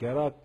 11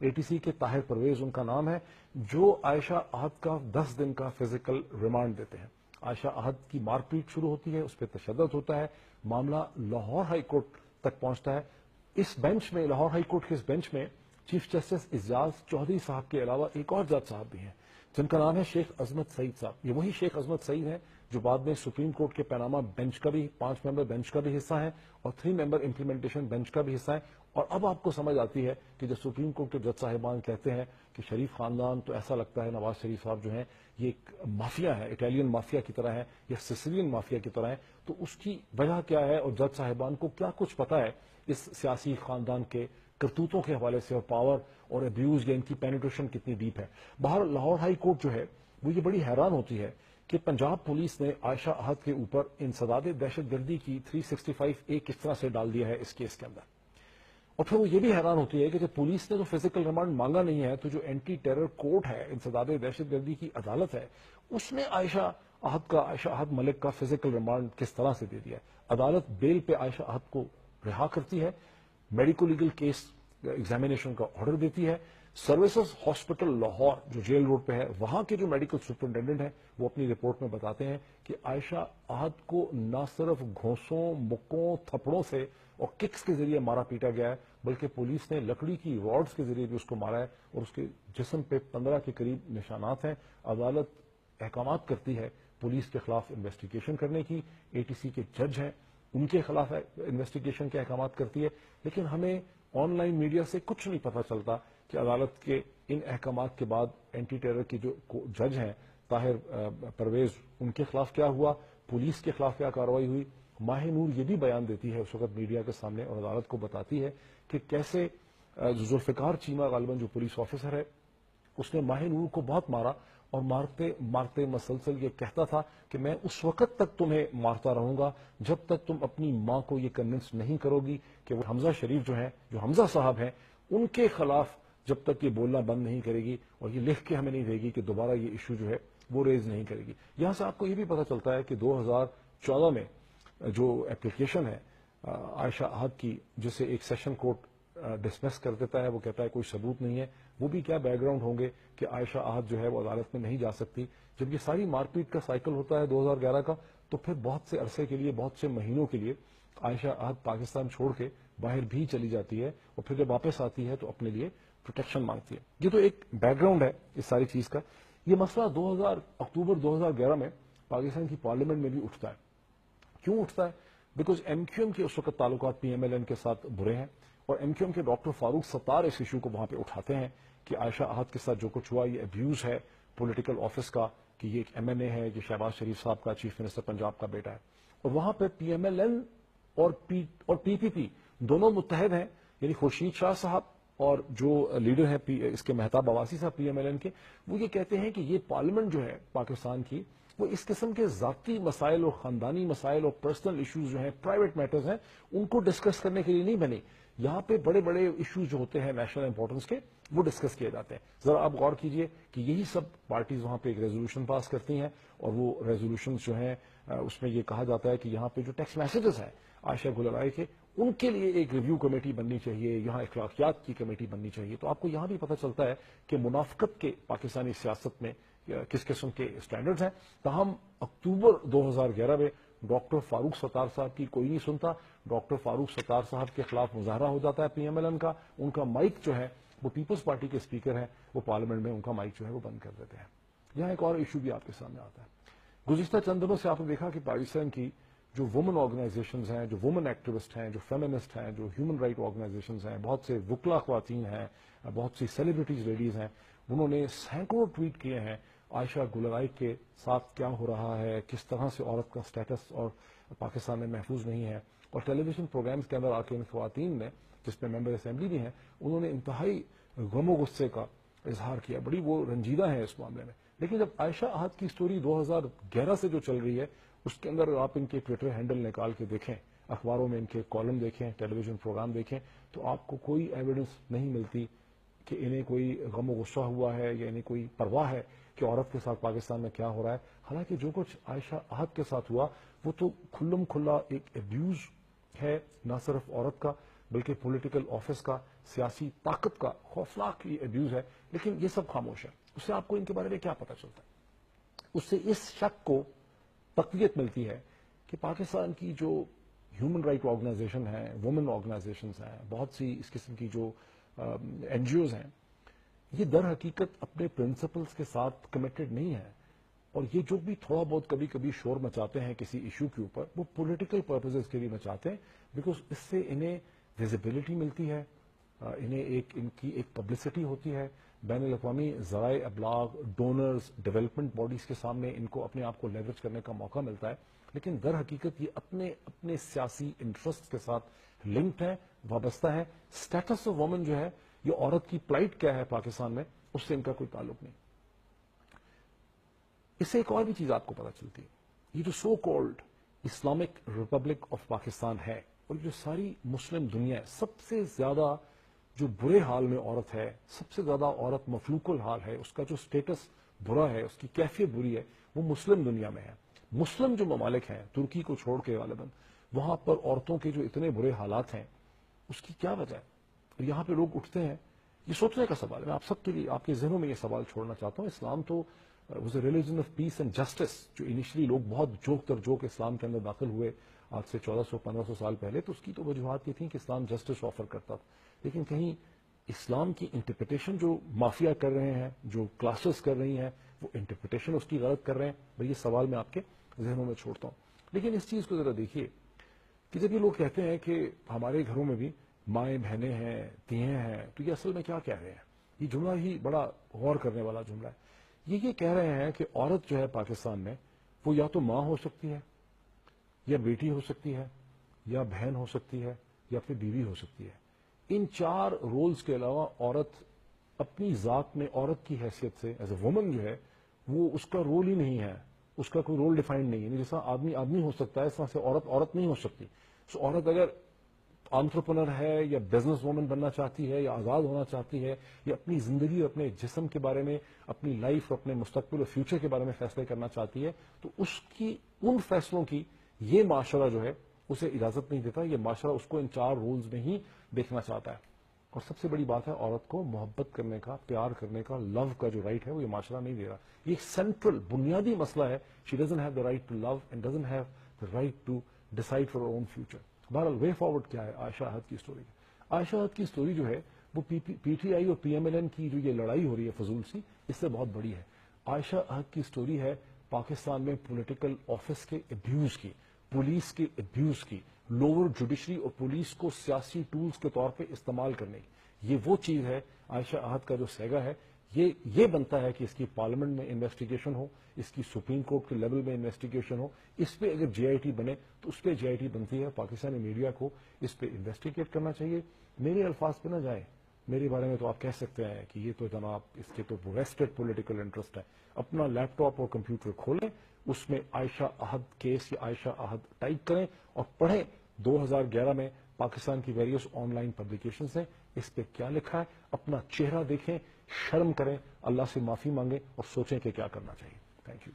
ATC کے طاہر پرویز ان کا نام ہے، جو عائشہ احد کا 10 دن کا فزیکل ریمانڈ دیتے ہیں۔ عائشہ احد کی مار پیٹ شروع ہوتی ہے، اس پہ تشدد ہوتا ہے، معاملہ لاہور ہائی کورٹ تک پہنچتا ہے۔ اس بینچ میں، لاہور ہائی کورٹ کے اس بینچ میں چیف جسٹس اعجاز چودھری صاحب کے علاوہ ایک اور جج صاحب بھی ہیں، جن کا نام ہے شیخ عظمت سعید صاحب۔ یہ وہی شیخ عظمت سعید ہیں جو بعد میں سپریم کورٹ کے پیناما بینچ کا بھی 5 ممبر بینچ کا بھی حصہ ہیں اور 3 ممبر امپلیمنٹیشن بینچ کا بھی حصہ ہیں۔ اور اب آپ کو سمجھ آتی ہے کہ جب سپریم کورٹ کے جج صاحبان کہتے ہیں کہ شریف خاندان، تو ایسا لگتا ہے نواز شریف صاحب جو ہیں یہ ایک مافیا ہے، اٹالین مافیا کی طرح ہے یا سسیلین مافیا کی طرح ہے، تو اس کی وجہ کیا ہے اور جج صاحبان کو کیا کچھ پتا ہے اس سیاسی خاندان کے کرتوتوں کے حوالے سے، اور پاور اور ابیوز یا ان کی پینیٹریشن کتنی ڈیپ ہے۔ باہر لاہور ہائی کورٹ جو ہے وہ یہ بڑی حیران ہوتی ہے کہ پنجاب پولیس نے عائشہ احد کے اوپر انسداد دہشت گردی کی 365A کس طرح سے ڈال دیا ہے اس کیس کے اندر۔ اور پھر وہ یہ بھی حیران ہوتی ہے کہ جب پولیس نے تو فزیکل ریمانڈ مانگا نہیں ہے، تو جو اینٹی ٹیرر کورٹ ہے، انسداد دہشت گردی کی عدالت ہے، اس نے عائشہ احد ملک کا فزیکل ریمانڈ کس طرح سے دے دیا ہے۔ عدالت بیل پہ عائشہ احد کو رہا کرتی ہے، میڈیکو لیگل کیس ایگزامینیشن کا آرڈر دیتی ہے۔ سروسز ہاسپٹل لاہور جو جیل روڈ پہ ہے، وہاں کے جو میڈیکل سپرنٹینڈنٹ ہیں وہ اپنی رپورٹ میں بتاتے ہیں کہ عائشہ احد کو نہ صرف گھونسوں، مکوں، تھپڑوں سے اور ککس کے ذریعے مارا پیٹا گیا ہے، بلکہ پولیس نے لکڑی کی راڈز کے ذریعے بھی اس کو مارا ہے اور اس کے جسم پہ 15 کے قریب نشانات ہیں۔ عدالت احکامات کرتی ہے پولیس کے خلاف انویسٹیگیشن کرنے کی، ATC کے جج ہیں ان کے خلاف انویسٹیگیشن کے احکامات کرتی ہے، لیکن ہمیں آن لائن میڈیا سے کچھ نہیں پتہ چلتا کہ عدالت کے ان احکامات کے بعد اینٹی ٹیرر کی جو جج ہیں طاہر پرویز، ان کے خلاف کیا ہوا، پولیس کے خلاف کیا کارروائی ہوئی۔ ماہ نور یہ بھی بیان دیتی ہے اس وقت میڈیا کے سامنے اور عدالت کو بتاتی ہے کہ کیسے ذوالفقار چیمہ غالباً جو پولیس آفیسر ہے، اس نے ماہ نور کو بہت مارا اور مارتے مارتے مسلسل یہ کہتا تھا کہ میں اس وقت تک تمہیں مارتا رہوں گا جب تک تم اپنی ماں کو یہ کنونس نہیں کرو گی کہ وہ حمزہ شریف جو ہیں، جو حمزہ صاحب ہیں، ان کے خلاف جب تک یہ بولنا بند نہیں کرے گی اور یہ لکھ کے ہمیں نہیں دے گی کہ دوبارہ یہ ایشو جو ہے وہ ریز نہیں کرے گی۔ یہاں سے آپ کو یہ بھی پتہ چلتا ہے کہ 2014 میں جو اپلیکیشن ہے عائشہ احد کی، جسے ایک سیشن کورٹ ڈسمس کر دیتا ہے، وہ کہتا ہے کوئی ثبوت نہیں ہے، وہ بھی کیا بیک گراؤنڈ ہوں گے کہ عائشہ احد جو ہے وہ عدالت میں نہیں جا سکتی۔ جب یہ ساری مار پیٹ کا سائیکل ہوتا ہے 2011 کا، تو پھر بہت سے عرصے کے لیے، بہت سے مہینوں کے لیے عائشہ احد پاکستان چھوڑ کے باہر بھی چلی جاتی ہے اور پھر جب واپس آتی ہے تو اپنے لیے پروٹیکشن مانگتی ہے۔ یہ تو ایک بیک گراؤنڈ ہے اس ساری چیز کا۔ یہ مسئلہ اکتوبر 2011 میں پاکستان کی پارلیمنٹ میں بھی اٹھتا ہے۔ کیوں اٹھتا ہے؟ بیکاز MQM کے اس وقت تعلقات PMLN کے ساتھ برے ہیں اور MQM کے ڈاکٹر فاروق ستار اس ایشو کو وہاں پہ اٹھاتے ہیں کہ عائشہ احد کے ساتھ جو کچھ ہوا یہ ابیوز ہے پولیٹیکل آفس کا، کہ یہ ایک MNA ہے، یہ شہباز شریف صاحب کا چیف منسٹر پنجاب کا بیٹا ہے۔ اور وہاں پہ PMLN اور PPP دونوں متحد ہیں، یعنی خورشید شاہ صاحب اور جو لیڈر ہیں اس کے مہتاب عواسی صاحب PMLN کے، وہ یہ کہتے ہیں کہ یہ پارلیمنٹ جو ہے پاکستان کی، وہ اس قسم کے ذاتی مسائل اور خاندانی مسائل اور پرسنل ایشوز جو ہیں، پرائیویٹ میٹرز ہیں، ان کو ڈسکس کرنے کے لیے نہیں بنی۔ یہاں پہ بڑے بڑے ایشوز جو ہوتے ہیں نیشنل امپورٹنس کے، وہ ڈسکس کیے جاتے ہیں۔ ذرا آپ غور کیجئے کہ یہی سب پارٹیز وہاں پہ ایک ریزولوشن پاس کرتی ہیں اور وہ ریزولوشنز جو ہیں اس میں یہ کہا جاتا ہے کہ یہاں پہ جو ٹیکسٹ میسیجز ہیں عائشہ گلرائی کے، ان کے لیے ایک ریویو کمیٹی بننی چاہیے، یہاں اخلاقیات کی کمیٹی بننی چاہیے۔ تو آپ کو یہاں بھی پتہ چلتا ہے کہ منافقت کے پاکستانی سیاست میں کس قسم کے اسٹینڈرڈز ہیں۔ تاہم اکتوبر 2011 میں ڈاکٹر فاروق ستار صاحب کی کوئی نہیں سنتا۔ ڈاکٹر فاروق ستار صاحب کے خلاف مظاہرہ ہو جاتا ہے PMLN کا، ان کا مائک جو ہے، وہ پیپلز پارٹی کے اسپیکر ہیں، وہ پارلیمنٹ میں ان کا مائک جو ہے وہ بند کر دیتے ہیں۔ یہاں ایک اور ایشو بھی آپ کے سامنے آتا ہے۔ گزشتہ چند دنوں سے آپ نے دیکھا کہ پاکستان کی جو وومن آرگنائزیشنز ہیں، جو وومن ایکٹیوسٹ ہیں، جو فیمنسٹ ہیں، جو ہیومن رائٹ آرگنائزیشنز ہیں، بہت سے وکلا خواتین ہیں، بہت سی سیلیبریٹیز لیڈیز ہیں، انہوں نے سینکڑوں ٹویٹ کیے ہیں عائشہ گلرائی کے ساتھ کیا ہو رہا ہے، کس طرح سے عورت کا سٹیٹس اور پاکستان میں محفوظ نہیں ہے۔ اور ٹیلی ویژن پروگرامز کے اندر آ کے ان خواتین نے، جس میں ممبر اسمبلی بھی ہیں، انہوں نے انتہائی غم و غصے کا اظہار کیا، بڑی وہ رنجیدہ ہیں اس معاملے میں۔ لیکن جب عائشہ احد کی سٹوری 2011 سے جو چل رہی ہے، اس کے اندر آپ ان کے ٹویٹر ہینڈل نکال کے دیکھیں، اخباروں میں ان کے کالم دیکھیں، ٹیلی ویژن پروگرام دیکھیں، تو آپ کو کوئی ایویڈنس نہیں ملتی کہ انہیں کوئی غم و غصہ ہوا ہے یا انہیں کوئی پرواہ ہے کہ عورت کے ساتھ پاکستان میں کیا ہو رہا ہے۔ حالانکہ جو کچھ عائشہ احد کے ساتھ ہوا وہ تو کھلم کھلا ایک ابیوز ہے، نہ صرف عورت کا بلکہ پولیٹیکل آفس کا، سیاسی طاقت کا خوفناک ایبیوز ہے، لیکن یہ سب خاموش ہے. اس سے آپ کو ان کے بارے میں کیا پتا چلتا ہے؟ اس سے اس شک کو تقویت ملتی ہے کہ پاکستان کی جو ہیومن رائٹ آرگنائزیشن ہیں، وومن آرگنائزیشنز ہیں، بہت سی اس قسم کی جو این جی اوز ہیں، یہ در حقیقت اپنے پرنسپلز کے ساتھ کمیٹڈ نہیں ہے. اور یہ جو بھی تھوڑا بہت کبھی کبھی شور مچاتے ہیں کسی ایشو کے اوپر، وہ پولیٹیکل پرپزز کے لیے مچاتے ہیں، بیکاز اس سے انہیں ویزیبلٹی ملتی ہے، انہیں ان کی ایک پبلسٹی ہوتی ہے، بین الاقوامی ذرائع ابلاغ، ڈونرز، ڈیولپمنٹ باڈیز کے سامنے ان کو اپنے آپ کو لیوریج کرنے کا موقع ملتا ہے. لیکن در حقیقت یہ اپنے سیاسی انٹرسٹ کے ساتھ لنکڈ ہے، وابستہ ہے. اسٹیٹس آف وومن جو ہے، یہ عورت کی پلائٹ کیا ہے پاکستان میں، اس سے ان کا کوئی تعلق نہیں. اس سے ایک اور بھی چیز آپ کو پتا چلتی ہے، یہ جو so called Islamic republic of Pakistan ہے، اور جو ساری مسلم دنیا ہے، سب سے زیادہ جو برے حال میں عورت ہے، سب سے زیادہ عورت مفلوق الحال ہے، اس کا جو سٹیٹس برا ہے، اس کی کیفیت بری ہے، وہ مسلم دنیا میں ہے. مسلم جو ممالک ہیں، ترکی کو چھوڑ کے غالباً، وہاں پر عورتوں کے جو اتنے برے حالات ہیں، اس کی کیا وجہ ہے؟ یہاں پہ لوگ اٹھتے ہیں، یہ سوچنے کا سوال ہے. میں آپ سب کے لیے، آپ کے ذہنوں میں یہ سوال چھوڑنا چاہتا ہوں. اسلام تو was a religion of peace and justice. جو انیشلی لوگ بہت جوک تر جوک اسلام کے اندر داخل ہوئے آج سے 1400-1500 سال پہلے، تو اس کی تو وجوہات یہ تھیں کہ اسلام جسٹس آفر کرتا تھا. لیکن کہیں اسلام کی انٹرپریٹیشن جو مافیا کر رہے ہیں، جو کلاسز کر رہی ہیں، وہ انٹرپریٹیشن اس کی غلط کر رہے ہیں. بھائی یہ سوال میں آپ کے ذہنوں میں چھوڑتا ہوں. لیکن اس چیز کو ذرا دیکھیے کہ جب یہ لوگ کہتے ہیں کہ ہمارے گھروں میں بھی مائیں بہنیں ہیں، تیئیں ہیں، تو یہ اصل میں کیا کہہ رہے ہیں؟ یہ جملہ ہی بڑا غور کرنے والا جملہ ہے. یہ کہہ رہے ہیں کہ عورت جو ہے پاکستان میں، وہ یا تو ماں ہو سکتی ہے، یا بیٹی ہو سکتی ہے، یا بہن ہو سکتی ہے، یا پھر بیوی ہو سکتی ہے. ان 4 رولز کے علاوہ عورت اپنی ذات میں عورت کی حیثیت سے ایز اے وومن جو ہے، وہ اس کا رول ہی نہیں ہے، اس کا کوئی رول ڈیفائنڈ نہیں ہے. جیسا آدمی ہو سکتا ہے، اس طرح سے عورت نہیں ہو سکتی. سو عورت اگر انٹرپرنر ہے، یا بزنس وومن بننا چاہتی ہے، یا آزاد ہونا چاہتی ہے، یا اپنی زندگی اور اپنے جسم کے بارے میں، اپنی لائف اور اپنے مستقبل اور فیوچر کے بارے میں فیصلے کرنا چاہتی ہے، تو اس کی ان فیصلوں کی یہ معاشرہ جو ہے اسے اجازت نہیں دیتا. یہ معاشرہ اس کو ان 4 رولز میں ہی دیکھنا چاہتا ہے. اور سب سے بڑی بات ہے، عورت کو محبت کرنے کا، پیار کرنے کا، لو کا جو رائٹ ہے، وہ یہ معاشرہ نہیں دے رہا. یہ ایک سینٹرل بنیادی مسئلہ ہے. She doesn't have the right to love and doesn't have the right to decide for own future. بہرحال وے فارورڈ کیا ہے عائشہ احد کی اسٹوری؟ عائشہ احد کی اسٹوری جو ہے وہ پی ٹی آئی اور پی ایم ایل این کی جو یہ لڑائی ہو رہی ہے فضول سی، اس سے بہت بڑی ہے. عائشہ احد کی اسٹوری ہے پاکستان میں پولیٹیکل آفس کے ابیوز کی، پولیس کے ابیوز کی، لوور جوڈیشری اور پولیس کو سیاسی ٹولز کے طور پہ استعمال کرنے کی. یہ وہ چیز ہے عائشہ احد کا جو سیگا ہے. یہ بنتا ہے کہ اس کی پارلیمنٹ میں انویسٹیگیشن ہو، اس کی سپریم کورٹ کے لیول میں انویسٹیگیشن ہو. اس پہ اگر جے آئی ٹی بنے تو اس پہ جے آئی ٹی بنتی ہے. پاکستانی میڈیا کو اس پہ انویسٹیگیٹ کرنا چاہیے. میرے الفاظ پہ نہ جائیں، میرے بارے میں تو آپ کہہ سکتے ہیں کہ یہ تو جناب اس کے تو ویسٹڈ پولیٹیکل انٹرسٹ ہے. اپنا لیپ ٹاپ اور کمپیوٹر کھولیں، اس میں عائشہ احد کیس یا عائشہ احد ٹائپ کریں اور پڑھیں. 2011 میں پاکستان کی ویریس آن لائن پبلیکیشنز ہیں، اس پہ کیا لکھا ہے. اپنا چہرہ دیکھیں، شرم کریں، اللہ سے معافی مانگیں اور سوچیں کہ کیا کرنا چاہیے. Thank you.